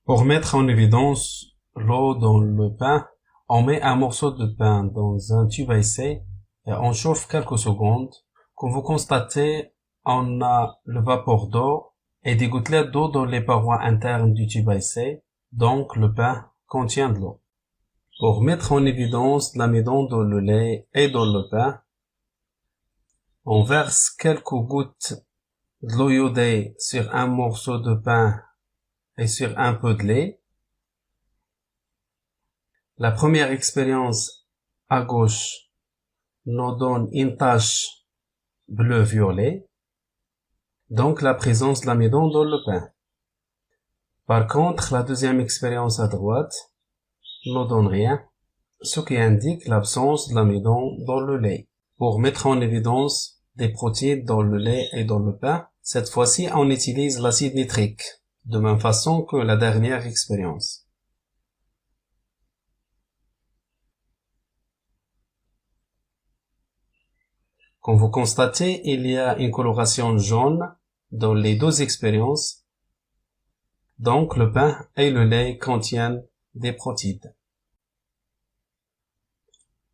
Pour mettre en évidence l'eau dans le pain, on met un morceau de pain dans un tube à essai et on chauffe quelques secondes. Comme vous constatez, on a le vapeur d'eau et des gouttelettes d'eau dans les parois internes du tube à essai, donc le pain contient de l'eau. Pour mettre en évidence l'amidon dans le lait et dans le pain, on verse quelques gouttes de l'eau iodée sur un morceau de pain et sur un peu de lait. La première expérience à gauche nous donne une tache bleu-violet, donc la présence de l'amidon dans le pain. Par contre, la deuxième expérience à droite ne donne rien, ce qui indique l'absence de l'amidon dans le lait. Pour mettre en évidence des protéines dans le lait et dans le pain, cette fois-ci on utilise l'acide nitrique, de même façon que la dernière expérience. Comme vous constatez, il y a une coloration jaune dans les deux expériences, donc le pain et le lait contiennent des protéines.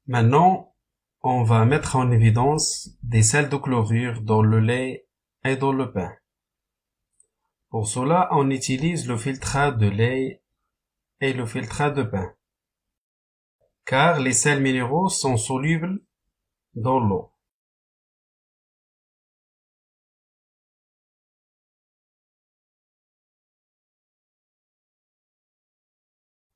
Maintenant, on va mettre en évidence des sels de chlorure dans le lait et dans le pain. Pour cela, on utilise le filtrate de lait et le filtrate de pain, car les sels minéraux sont solubles dans l'eau.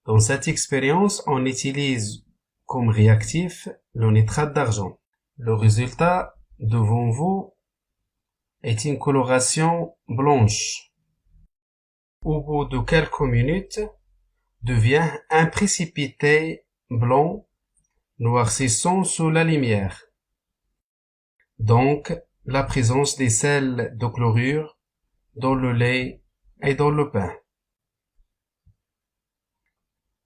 Dans cette expérience, on utilise comme réactif le nitrate d'argent. Le résultat devant vous est une coloration blanche. Au bout de quelques minutes, devient un précipité blanc noircissant sous la lumière. Donc, la présence des sels de chlorure dans le lait et dans le pain.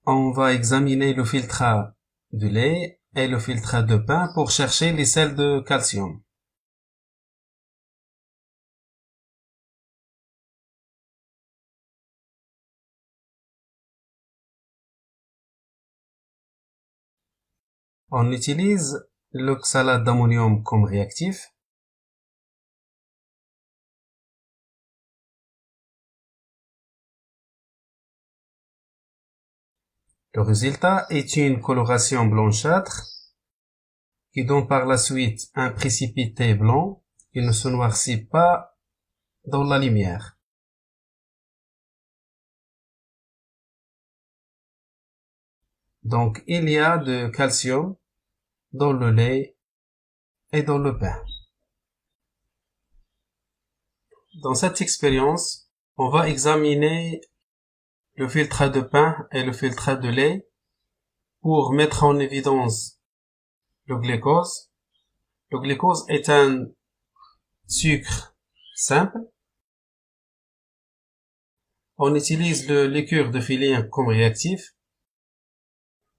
On va examiner le filtrat de lait et le filtrat de pain pour chercher les sels de calcium. On utilise l'oxalate d'ammonium comme réactif. Le résultat est une coloration blanchâtre qui donne par la suite un précipité blanc qui ne se noircit pas dans la lumière. Donc, il y a de calcium dans le lait et dans le pain. Dans cette expérience, on va examiner le filtrat de pain et le filtrat de lait pour mettre en évidence le glucose. Le glucose est un sucre simple. On utilise le liqueur de Fehling comme réactif.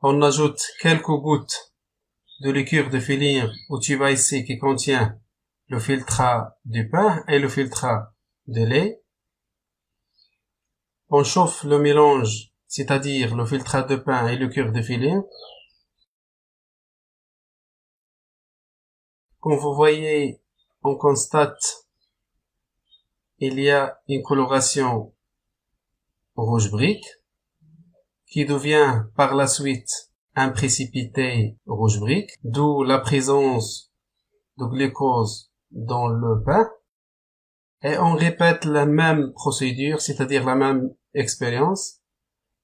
On ajoute quelques gouttes de liqueur de Fehling au tube à essai qui contient le filtrat du pain et le filtrat de lait. On chauffe le mélange, c'est-à-dire le filtrat de pain et le liqueur de Fehling. Comme vous voyez, on constate il y a une coloration rouge brique qui devient par la suite un précipité rouge brique, d'où la présence de glucose dans le pain. Et on répète la même procédure, c'est-à-dire la même expérience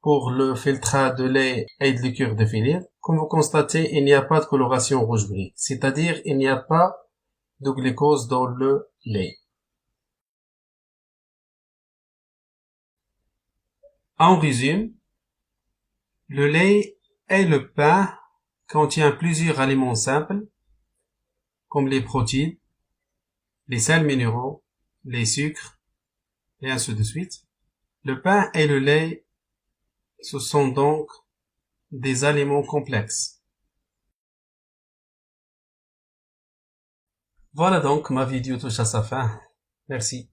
pour le filtrat de lait et de liqueur de Fehling. Comme vous constatez, il n'y a pas de coloration rouge brique, c'est-à-dire il n'y a pas de glucose dans le lait. En résumé, le lait et le pain contiennent plusieurs aliments simples, comme les protéines, les sels minéraux, les sucres, et ainsi de suite. Le pain et le lait, ce sont donc des aliments complexes. Voilà donc, ma vidéo touche à sa fin. Merci.